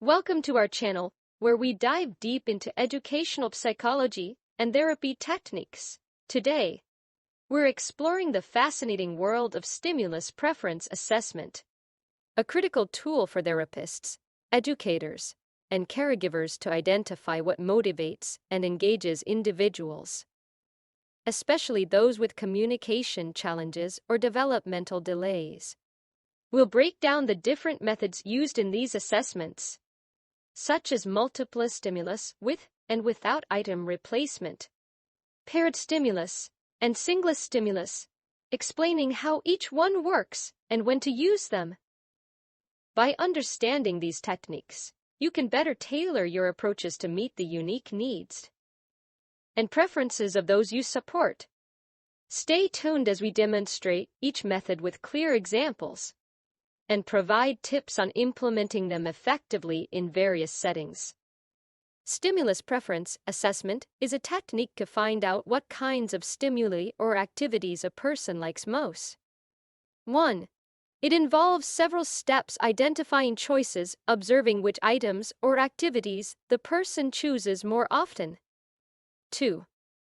Welcome to our channel, where we dive deep into educational psychology and therapy techniques. Today, we're exploring the fascinating world of stimulus preference assessment, a critical tool for therapists, educators, and caregivers to identify what motivates and engages individuals, especially those with communication challenges or developmental delays. We'll break down the different methods used in these assessments, such as multiple stimulus with and without item replacement, paired stimulus, and single stimulus, explaining how each one works and when to use them. By understanding these techniques, you can better tailor your approaches to meet the unique needs and preferences of those you support. Stay tuned as we demonstrate each method with clear examples and provide tips on implementing them effectively in various settings. Stimulus preference assessment is a technique to find out what kinds of stimuli or activities a person likes most. 1. It involves several steps identifying choices, observing which items or activities the person chooses more often. 2.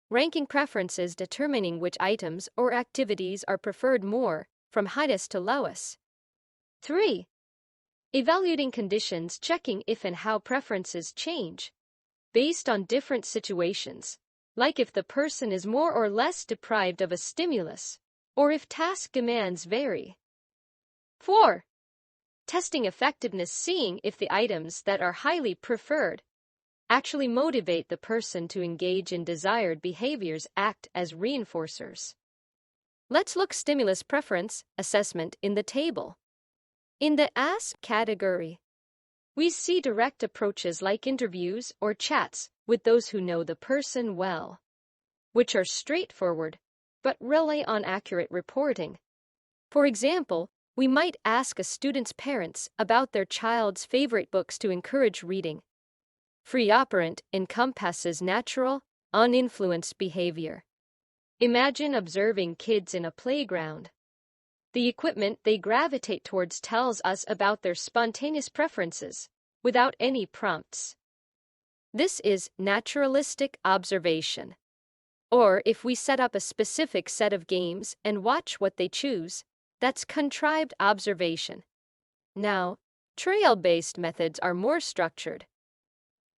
Ranking preferences, determining which items or activities are preferred more, from highest to lowest. 3. Evaluating conditions, checking if and how preferences change based on different situations, like if the person is more or less deprived of a stimulus, or if task demands vary. 4. Testing effectiveness, seeing if the items that are highly preferred actually motivate the person to engage in desired behaviors, act as reinforcers. Let's look stimulus preference assessment in the table. In the Ask category, we see direct approaches like interviews or chats with those who know the person well, which are straightforward but rely on accurate reporting. For example, we might ask a student's parents about their child's favorite books to encourage reading. Free operant encompasses natural, uninfluenced behavior. Imagine observing kids in a playground. The equipment they gravitate towards tells us about their spontaneous preferences, without any prompts. This is naturalistic observation. Or if we set up a specific set of games and watch what they choose, that's contrived observation. Now, trail-based methods are more structured.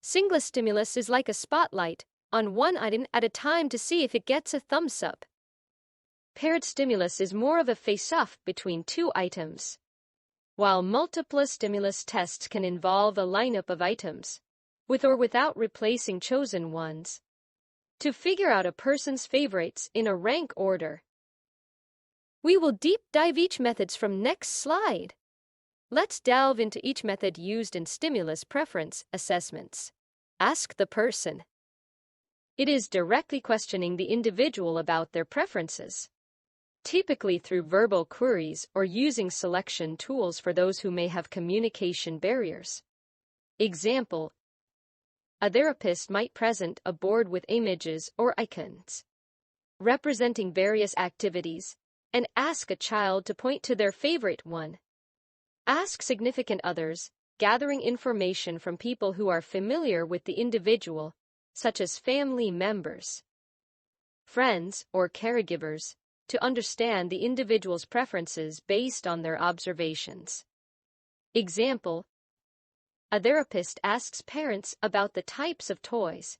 Single stimulus is like a spotlight on one item at a time to see if it gets a thumbs up. Paired stimulus is more of a face-off between two items, while multiple stimulus tests can involve a lineup of items, with or without replacing chosen ones, to figure out a person's favorites in a rank order. We will deep dive each methods from next slide. Let's delve into each method used in stimulus preference assessments. Ask the person. It is directly questioning the individual about their preferences, typically through verbal queries or using selection tools for those who may have communication barriers. Example: a therapist might present a board with images or icons representing various activities and ask a child to point to their favorite one. Ask significant others, gathering information from people who are familiar with the individual, such as family members, friends, or caregivers, to understand the individual's preferences based on their observations. Example: a therapist asks parents about the types of toys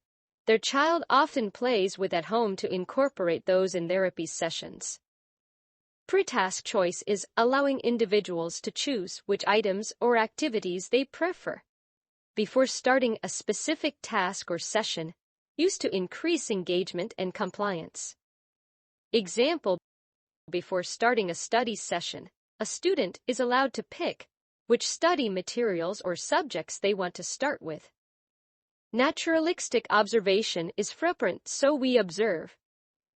their child often plays with at home to incorporate those in therapy sessions. Pre-task choice is allowing individuals to choose which items or activities they prefer before starting a specific task or session, used to increase engagement and compliance. Example: before starting a study session, a student is allowed to pick which study materials or subjects they want to start with. Naturalistic observation is frequent, so we observe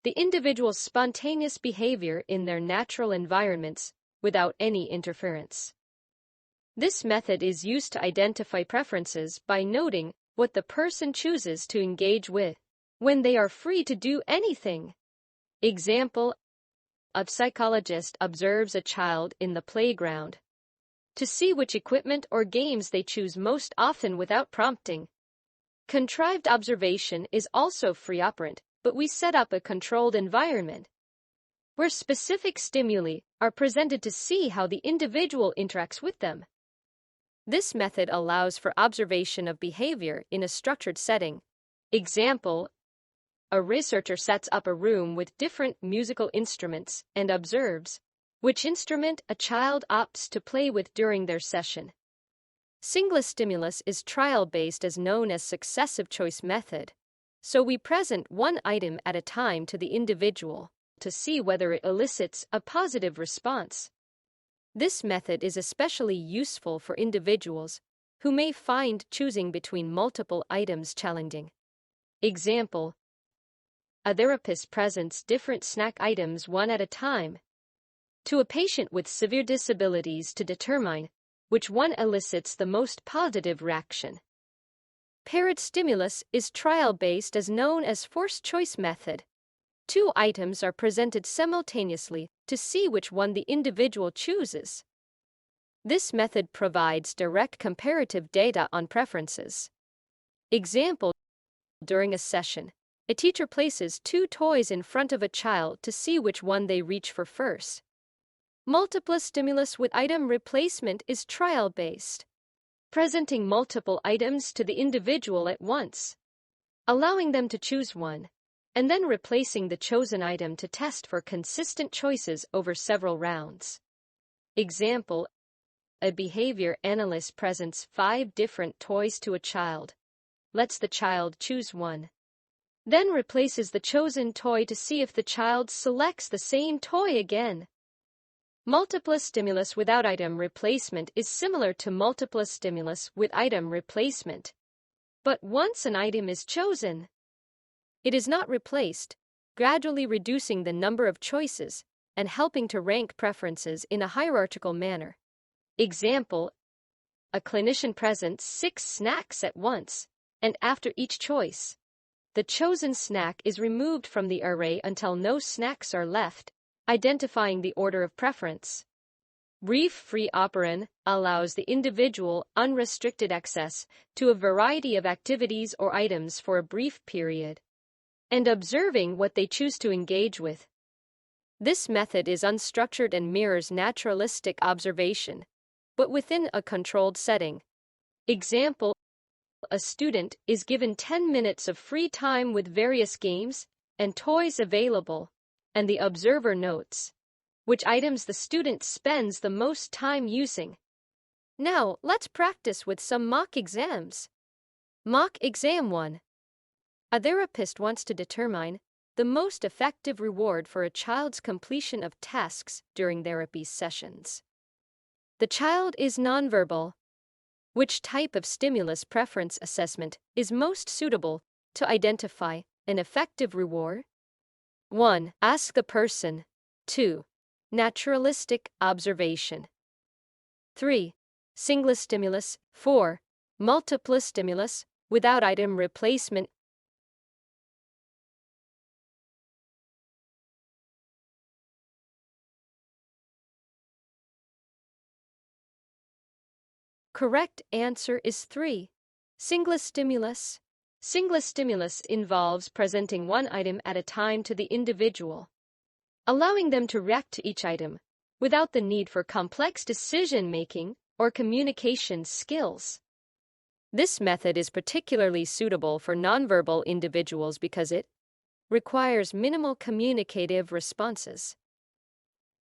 the individual's spontaneous behavior in their natural environments without any interference. This method is used to identify preferences by noting what the person chooses to engage with when they are free to do anything. Example: a psychologist observes a child in the playground to see which equipment or games they choose most often without prompting. Contrived observation is also free operant, but we set up a controlled environment where specific stimuli are presented to see how the individual interacts with them. This method allows for observation of behavior in a structured setting. Example: a researcher sets up a room with different musical instruments and observes which instrument a child opts to play with during their session. Single stimulus is trial-based, as known as successive choice method. So we present one item at a time to the individual to see whether it elicits a positive response. This method is especially useful for individuals who may find choosing between multiple items challenging. Example: a therapist presents different snack items one at a time to a patient with severe disabilities to determine which one elicits the most positive reaction. Paired stimulus is trial-based, as known as forced choice method. Two items are presented simultaneously to see which one the individual chooses. This method provides direct comparative data on preferences. Example: during a session, a teacher places two toys in front of a child to see which one they reach for first. Multiple stimulus with item replacement is trial-based, presenting multiple items to the individual at once, allowing them to choose one, and then replacing the chosen item to test for consistent choices over several rounds. Example: a behavior analyst presents 5 different toys to a child, lets the child choose one, then replaces the chosen toy to see if the child selects the same toy again. Multiple stimulus without item replacement is similar to multiple stimulus with item replacement. But once an item is chosen, it is not replaced, gradually reducing the number of choices and helping to rank preferences in a hierarchical manner. Example: a clinician presents 6 snacks at once, and after each choice, the chosen snack is removed from the array until no snacks are left, identifying the order of preference. Brief free operant allows the individual unrestricted access to a variety of activities or items for a brief period, and observing what they choose to engage with. This method is unstructured and mirrors naturalistic observation, but within a controlled setting. Example: a student is given 10 minutes of free time with various games and toys available, and the observer notes which items the student spends the most time using. Now, let's practice with some mock exams. Mock exam 1. A therapist wants to determine the most effective reward for a child's completion of tasks during therapy sessions. The child is nonverbal. Which type of stimulus preference assessment is most suitable to identify an effective reward? 1. Ask the person. 2. Naturalistic observation. 3. Single stimulus. 4. Multiple stimulus without item replacement. Correct answer is 3. Single stimulus. Single stimulus involves presenting one item at a time to the individual, allowing them to react to each item without the need for complex decision-making or communication skills. This method is particularly suitable for nonverbal individuals because it requires minimal communicative responses,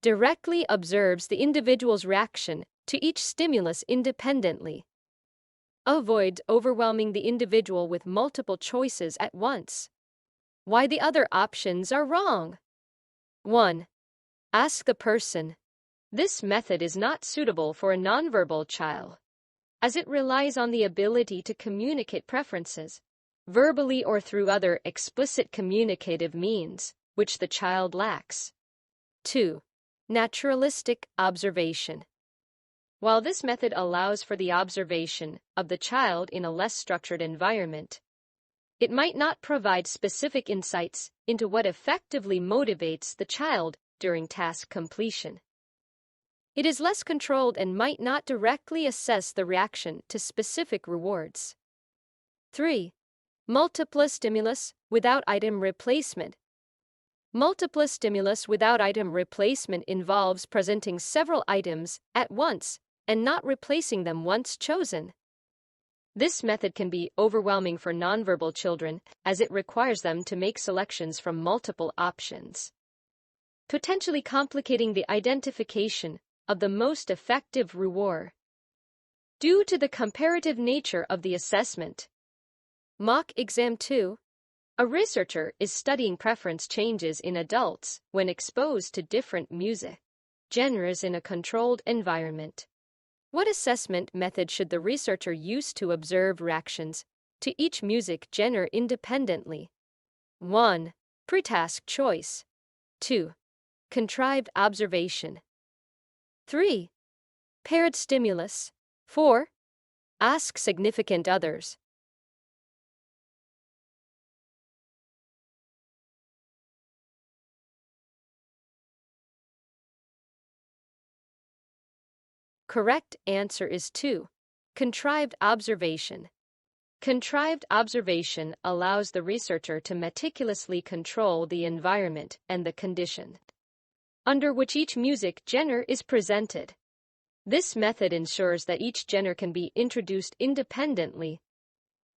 directly observes the individual's reaction to each stimulus independently, avoids overwhelming the individual with multiple choices at once. Why the other options are wrong. 1. Ask the person. This method is not suitable for a nonverbal child, as it relies on the ability to communicate preferences, verbally or through other explicit communicative means, which the child lacks. 2. Naturalistic observation. While this method allows for the observation of the child in a less structured environment, it might not provide specific insights into what effectively motivates the child during task completion. It is less controlled and might not directly assess the reaction to specific rewards. 3. Multiple stimulus without item replacement. Multiple stimulus without item replacement involves presenting several items at once and not replacing them once chosen. This method can be overwhelming for nonverbal children as it requires them to make selections from multiple options, potentially complicating the identification of the most effective reward. Due to the comparative nature of the assessment. Mock Exam 2. A researcher is studying preference changes in adults when exposed to different music genres in a controlled environment. What assessment method should the researcher use to observe reactions to each music genre independently? 1. Pre-task choice. 2. Contrived observation. 3. Paired stimulus. 4. Ask significant others. Correct answer is 2. Contrived observation. Contrived observation allows the researcher to meticulously control the environment and the condition under which each music genre is presented. This method ensures that each genre can be introduced independently,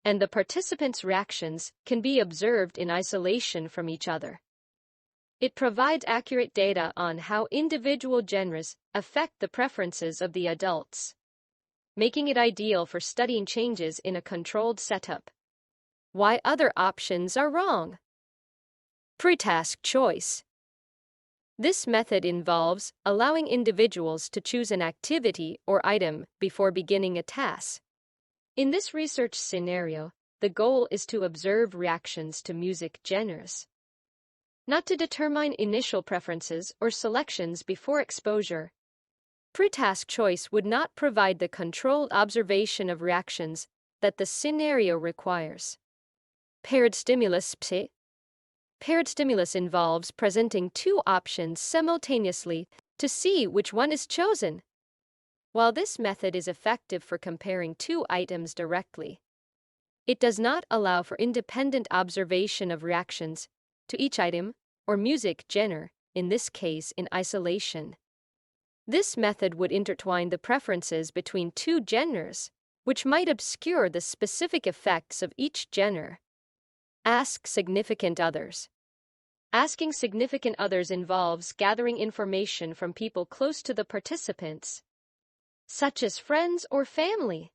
and the participants' reactions can be observed in isolation from each other. It provides accurate data on how individual genres affect the preferences of the adults, making it ideal for studying changes in a controlled setup. Why other options are wrong. Pre-task choice. This method involves allowing individuals to choose an activity or item before beginning a task. In this research scenario, the goal is to observe reactions to music genres, not to determine initial preferences or selections before exposure. Pre-task choice would not provide the controlled observation of reactions that the scenario requires. Paired stimulus. Paired stimulus involves presenting two options simultaneously to see which one is chosen. While this method is effective for comparing two items directly, it does not allow for independent observation of reactions to each item or music genre, in this case in isolation. This method would intertwine the preferences between two genres, which might obscure the specific effects of each genre. Ask significant others. Asking significant others involves gathering information from people close to the participants, such as friends or family.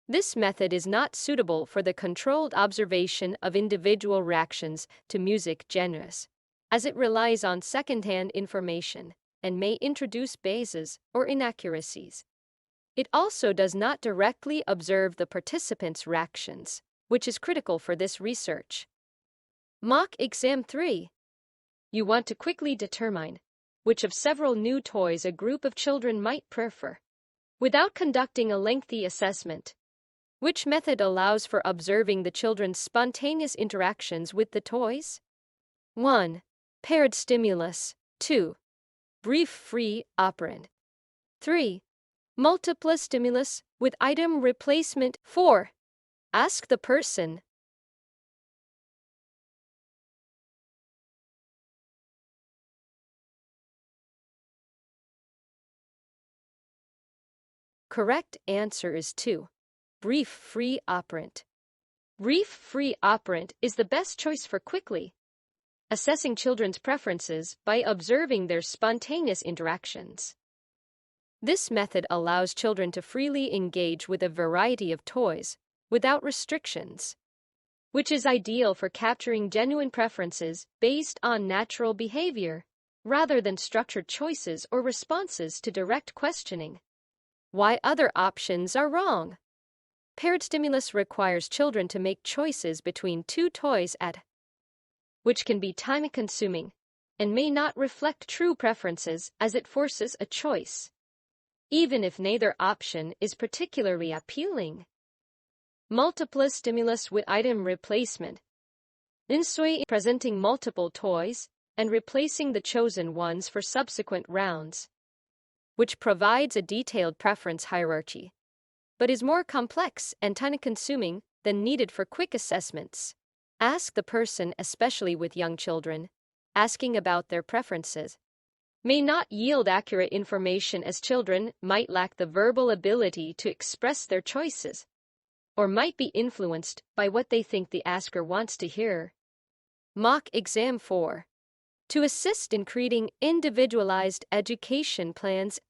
This method is not suitable for the controlled observation of individual reactions to music genres, as it relies on second-hand information and may introduce biases or inaccuracies. It also does not directly observe the participants' reactions, which is critical for this research. Mock Exam 3. You want to quickly determine which of several new toys a group of children might prefer, without conducting a lengthy assessment. Which method allows for observing the children's spontaneous interactions with the toys? 1. Paired stimulus. 2. Brief free operant. 3. Multiple stimulus with item replacement. 4. Ask the person. Correct answer is 2. Brief free operant. Brief free operant is the best choice for quickly assessing children's preferences by observing their spontaneous interactions. This method allows children to freely engage with a variety of toys without restrictions, which is ideal for capturing genuine preferences based on natural behavior, rather than structured choices or responses to direct questioning. Why other options are wrong. Paired stimulus requires children to make choices between two toys which can be time-consuming and may not reflect true preferences as it forces a choice, even if neither option is particularly appealing. Multiple stimulus with item replacement. MSWI presenting multiple toys and replacing the chosen ones for subsequent rounds. which provides a detailed preference hierarchy, but is more complex and time-consuming than needed for quick assessments. Ask the person, especially with young children. Asking about their preferences may not yield accurate information, as children might lack the verbal ability to express their choices, or might be influenced by what they think the asker wants to hear. Mock Exam 4. To assist in creating individualized education plans,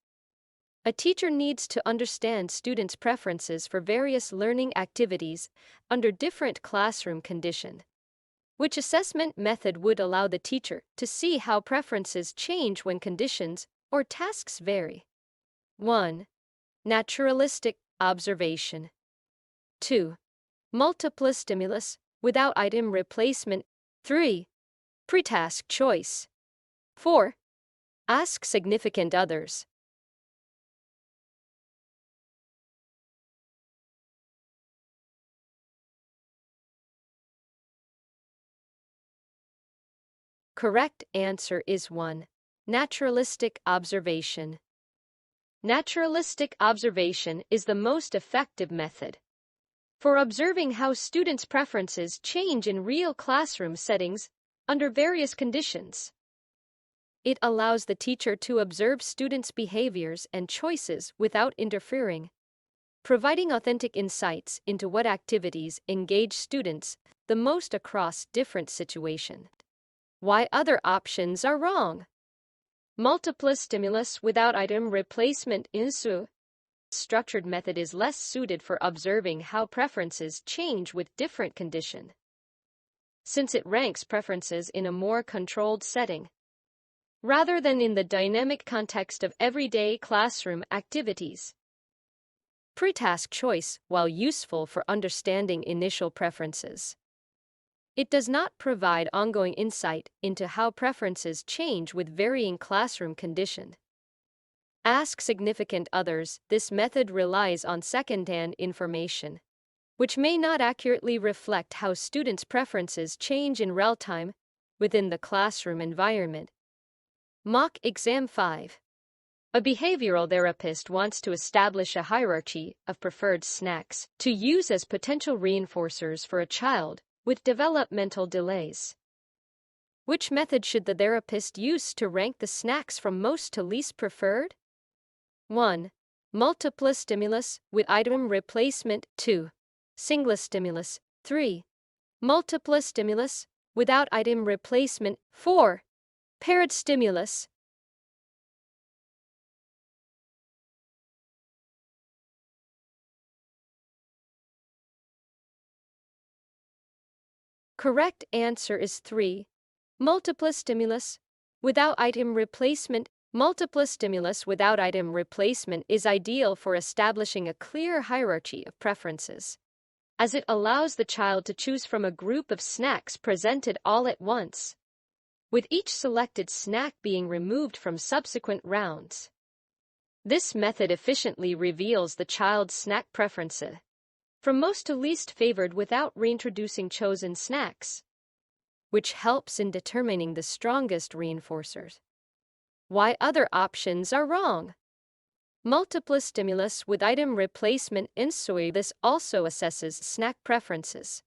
a teacher needs to understand students' preferences for various learning activities under different classroom conditions. Which assessment method would allow the teacher to see how preferences change when conditions or tasks vary? 1. Naturalistic observation. 2. Multiple stimulus without item replacement. 3. Pre-task choice. 4. Ask significant others. Correct answer is 1. Naturalistic observation. Naturalistic observation is the most effective method for observing how students' preferences change in real classroom settings under various conditions. It allows the teacher to observe students' behaviors and choices without interfering, providing authentic insights into what activities engage students the most across different situations. Why other options are wrong. Multiple stimulus without item replacement MSWO. Structured method is less suited for observing how preferences change with different conditions, since it ranks preferences in a more controlled setting, rather than in the dynamic context of everyday classroom activities. Pre-task choice, while useful for understanding initial preferences, it does not provide ongoing insight into how preferences change with varying classroom conditions. Ask significant others. This method relies on second-hand information, which may not accurately reflect how students' preferences change in real time within the classroom environment. Mock Exam 5. A behavioral therapist wants to establish a hierarchy of preferred snacks to use as potential reinforcers for a child with developmental delays. Which method should the therapist use to rank the snacks from most to least preferred? 1. Multiple stimulus with item replacement. 2. Single stimulus. 3. Multiple stimulus without item replacement. 4. Paired stimulus. Correct answer is 3. Multiple stimulus without item replacement. Multiple stimulus without item replacement is ideal for establishing a clear hierarchy of preferences, as it allows the child to choose from a group of snacks presented all at once, with each selected snack being removed from subsequent rounds. This method efficiently reveals the child's snack preferences from most to least favored without reintroducing chosen snacks, which helps in determining the strongest reinforcers. Why other options are wrong. Multiple stimulus with item replacement MSWI. This also assesses snack preferences.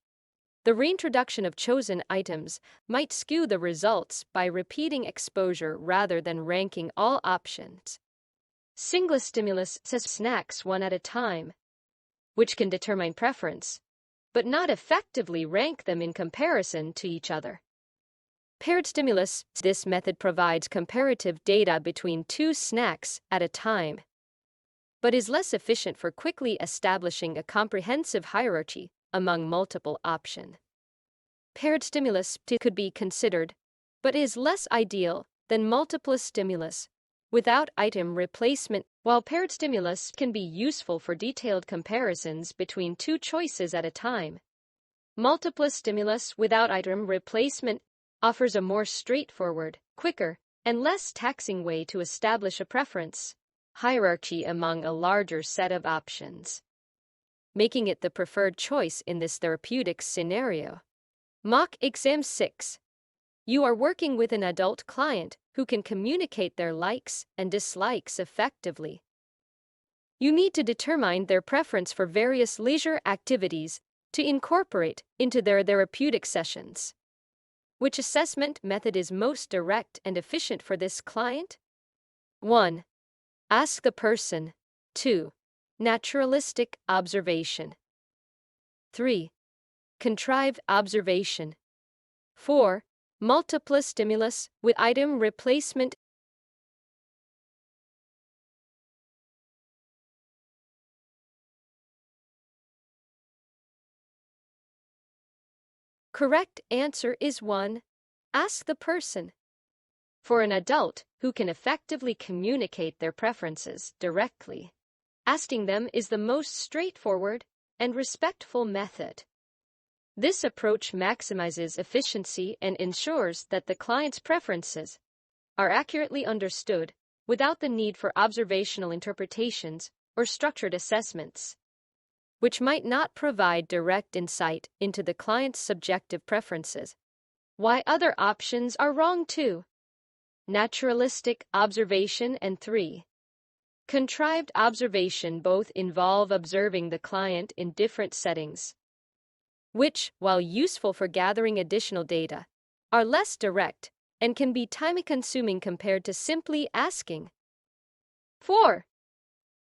The reintroduction of chosen items might skew the results by repeating exposure rather than ranking all options. Single stimulus says snacks one at a time, which can determine preference, but not effectively rank them in comparison to each other. Paired stimulus. This method provides comparative data between two snacks at a time, but is less efficient for quickly establishing a comprehensive hierarchy among multiple options. Paired stimulus could be considered, but is less ideal than multiple stimulus without item replacement. While paired stimulus can be useful for detailed comparisons between two choices at a time, multiple stimulus without item replacement offers a more straightforward, quicker, and less taxing way to establish a preference hierarchy among a larger set of options, making it the preferred choice in this therapeutic scenario. Mock Exam 6. You are working with an adult client who who can communicate their likes and dislikes effectively. You need to determine their preference for various leisure activities to incorporate into their therapeutic sessions. Which assessment method is most direct and efficient for this client? 1. Ask the person. 2. Naturalistic observation. 3. Contrived observation. 4. Multiple stimulus with item replacement. Correct answer is 1. Ask the person. For an adult who can effectively communicate their preferences directly, asking them is the most straightforward and respectful method. This approach maximizes efficiency and ensures that the client's preferences are accurately understood without the need for observational interpretations or structured assessments, which might not provide direct insight into the client's subjective preferences. Why other options are wrong too. Naturalistic observation and 3. Contrived observation both involve observing the client in different settings, which, while useful for gathering additional data, are less direct and can be time-consuming compared to simply asking. 4.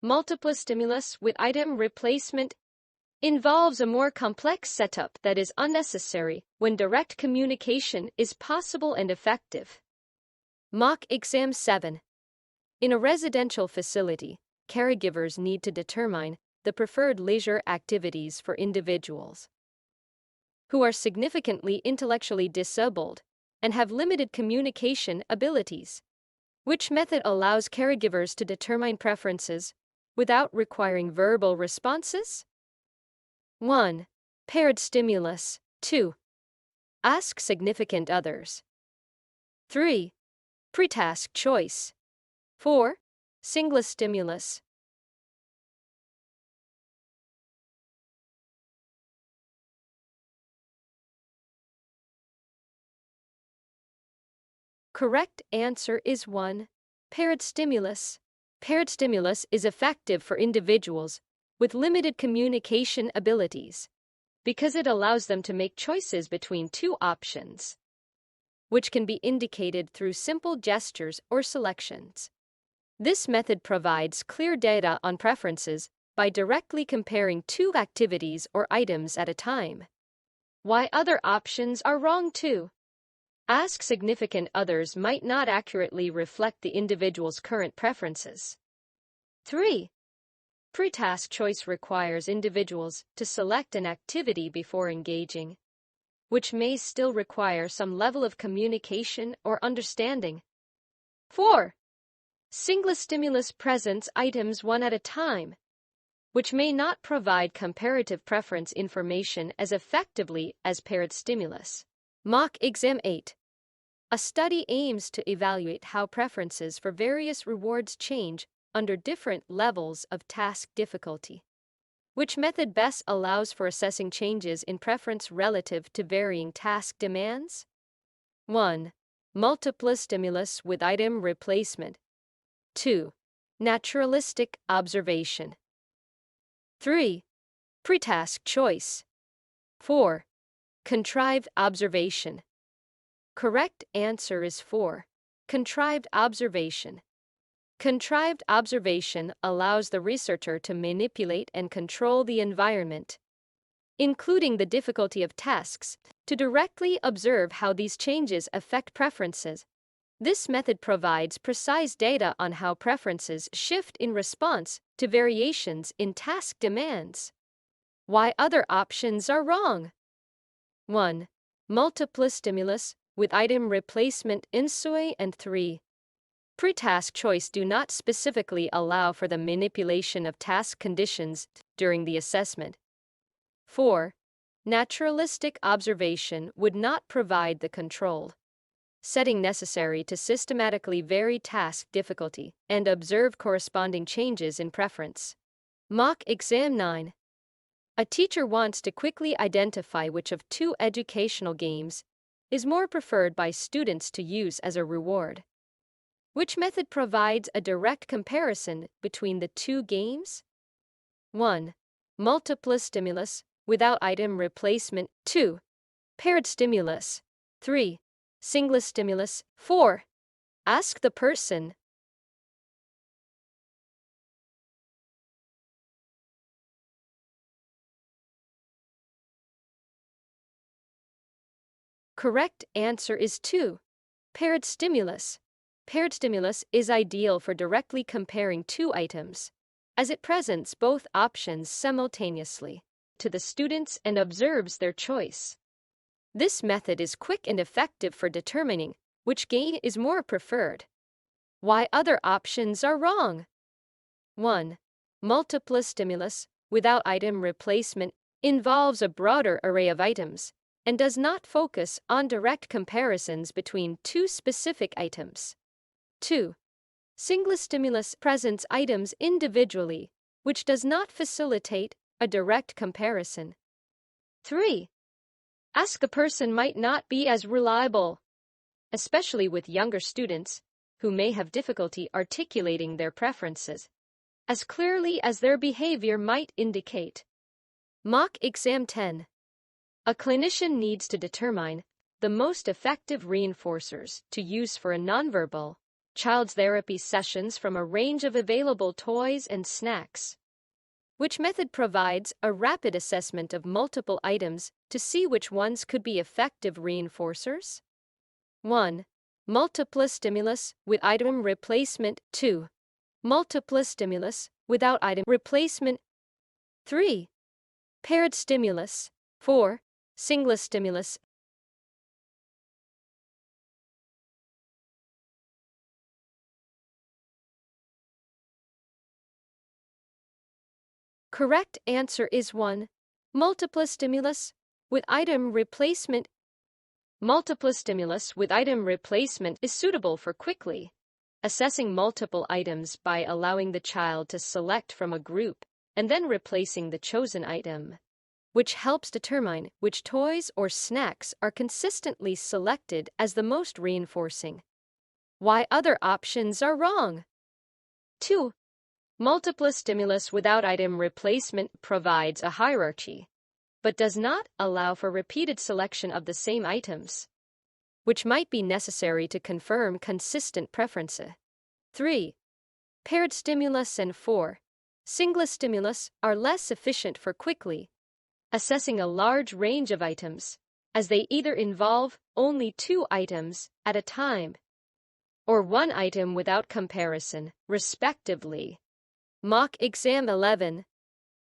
Multiple stimulus with item replacement involves a more complex setup that is unnecessary when direct communication is possible and effective. Mock Exam 7. In a residential facility, caregivers need to determine the preferred leisure activities for individuals who are significantly intellectually disabled and have limited communication abilities. Which method allows caregivers to determine preferences without requiring verbal responses? 1. Paired stimulus. 2. Ask significant others. 3. Pre-task choice. 4. Single stimulus. Correct answer is 1. Paired stimulus. Paired stimulus is effective for individuals with limited communication abilities because it allows them to make choices between two options, which can be indicated through simple gestures or selections. This method provides clear data on preferences by directly comparing two activities or items at a time. Why other options are wrong too. Ask significant others might not accurately reflect the individual's current preferences. 3. Pre-task choice requires individuals to select an activity before engaging, which may still require some level of communication or understanding. 4. Single stimulus presents items one at a time, which may not provide comparative preference information as effectively as paired stimulus. Mock Exam 8. A study aims to evaluate how preferences for various rewards change under different levels of task difficulty. Which method best allows for assessing changes in preference relative to varying task demands? 1. Multiple stimulus with item replacement. 2. Naturalistic observation. 3. Pre-task choice. 4. Contrived observation. Correct answer is 4. Contrived observation. Contrived observation allows the researcher to manipulate and control the environment, including the difficulty of tasks, to directly observe how these changes affect preferences. This method provides precise data on how preferences shift in response to variations in task demands. Why other options are wrong. 1. Multiple stimulus with item replacement MSWI and 3. Pre-task choice do not specifically allow for the manipulation of task conditions during the assessment. 4. Naturalistic observation would not provide the control setting necessary to systematically vary task difficulty and observe corresponding changes in preference. Mock Exam 9. A teacher wants to quickly identify which of two educational games is more preferred by students to use as a reward. Which method provides a direct comparison between the two games? 1. Multiple stimulus without item replacement. 2. Paired stimulus. 3. Single stimulus. 4. Ask the person. Correct answer is 2. Paired stimulus. Paired stimulus is ideal for directly comparing two items, as it presents both options simultaneously to the students and observes their choice. This method is quick and effective for determining which game is more preferred. Why other options are wrong? 1. Multiple stimulus without item replacement involves a broader array of items and does not focus on direct comparisons between two specific items. 2. Single stimulus presents items individually, which does not facilitate a direct comparison. 3. Ask a person might not be as reliable, especially with younger students who may have difficulty articulating their preferences as clearly as their behavior might indicate. Mock Exam 10. A clinician needs to determine the most effective reinforcers to use for a nonverbal child's therapy sessions from a range of available toys and snacks. Which method provides a rapid assessment of multiple items to see which ones could be effective reinforcers? 1. Multiple stimulus with item replacement. 2. Multiple stimulus without item replacement. 3. Paired stimulus. 4. Single stimulus. Correct answer is 1. Multiple stimulus with item replacement. Multiple stimulus with item replacement is suitable for quickly assessing multiple items by allowing the child to select from a group and then replacing the chosen item, which helps determine which toys or snacks are consistently selected as the most reinforcing. Why other options are wrong? 2. Multiple stimulus without item replacement provides a hierarchy, but does not allow for repeated selection of the same items, which might be necessary to confirm consistent preferences. 3. Paired stimulus and 4. Single stimulus are less efficient for quickly assessing a large range of items, as they either involve only 2 items at a time or 1 item without comparison, respectively. Mock Exam 11.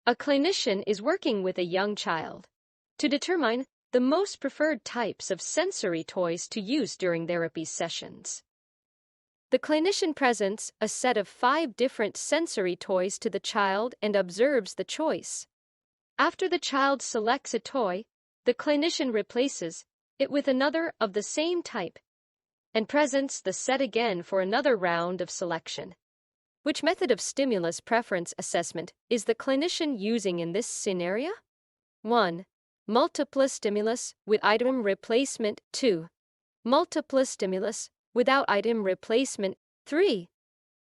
A clinician is working with a young child to determine the most preferred types of sensory toys to use during therapy sessions. The clinician presents a set of 5 different sensory toys to the child and observes the choice. After the child selects a toy, the clinician replaces it with another of the same type and presents the set again for another round of selection. Which method of stimulus preference assessment is the clinician using in this scenario? 1. Multiple stimulus with item replacement. 2. Multiple stimulus without item replacement. 3.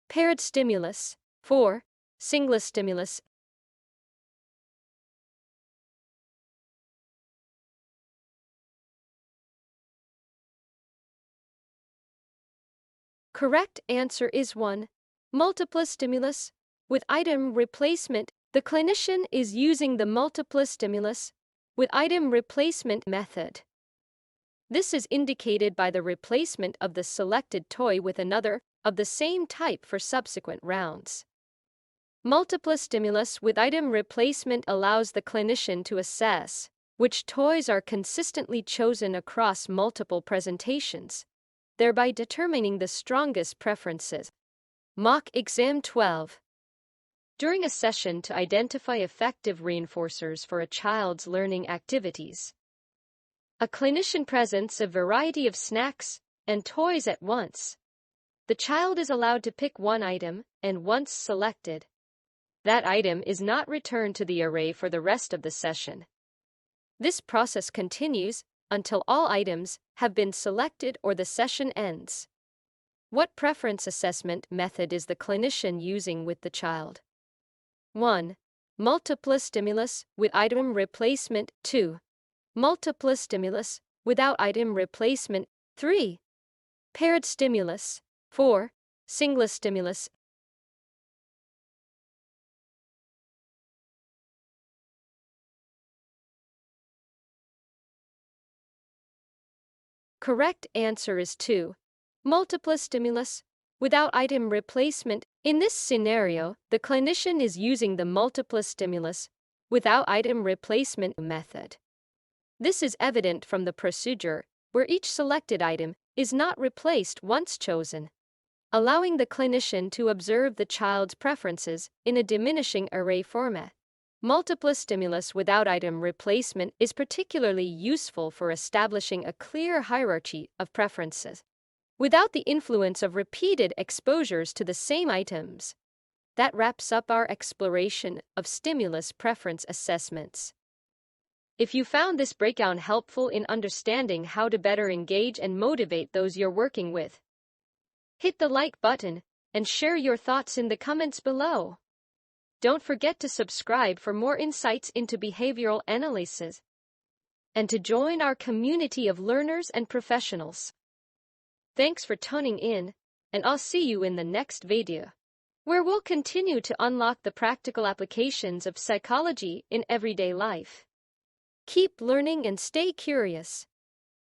Paired stimulus. 4. Single stimulus. Correct answer is 1. Multiple stimulus with item replacement. The clinician is using the multiple stimulus with item replacement method. This is indicated by the replacement of the selected toy with another of the same type for subsequent rounds. Multiple stimulus with item replacement allows the clinician to assess which toys are consistently chosen across multiple presentations, thereby determining the strongest preferences. Mock Exam 12. During a session to identify effective reinforcers for a child's learning activities, a clinician presents a variety of snacks and toys at once. The child is allowed to pick one item, and once selected, that item is not returned to the array for the rest of the session. This process continues until all items have been selected or the session ends. What preference assessment method is the clinician using with the child? 1. Multiple stimulus with item replacement. 2. Multiple stimulus without item replacement. 3. Paired stimulus. 4. Single stimulus. Correct answer is 2. Multiple stimulus without item replacement. In this scenario, the clinician is using the multiple stimulus without item replacement method. This is evident from the procedure, where each selected item is not replaced once chosen, allowing the clinician to observe the child's preferences in a diminishing array format. Multiple stimulus without item replacement is particularly useful for establishing a clear hierarchy of preferences, without the influence of repeated exposures to the same items. That wraps up our exploration of stimulus preference assessments. If you found this breakdown helpful in understanding how to better engage and motivate those you're working with, hit the like button and share your thoughts in the comments below. Don't forget to subscribe for more insights into behavioral analysis and to join our community of learners and professionals. Thanks for tuning in, and I'll see you in the next video, where we'll continue to unlock the practical applications of psychology in everyday life. Keep learning and stay curious.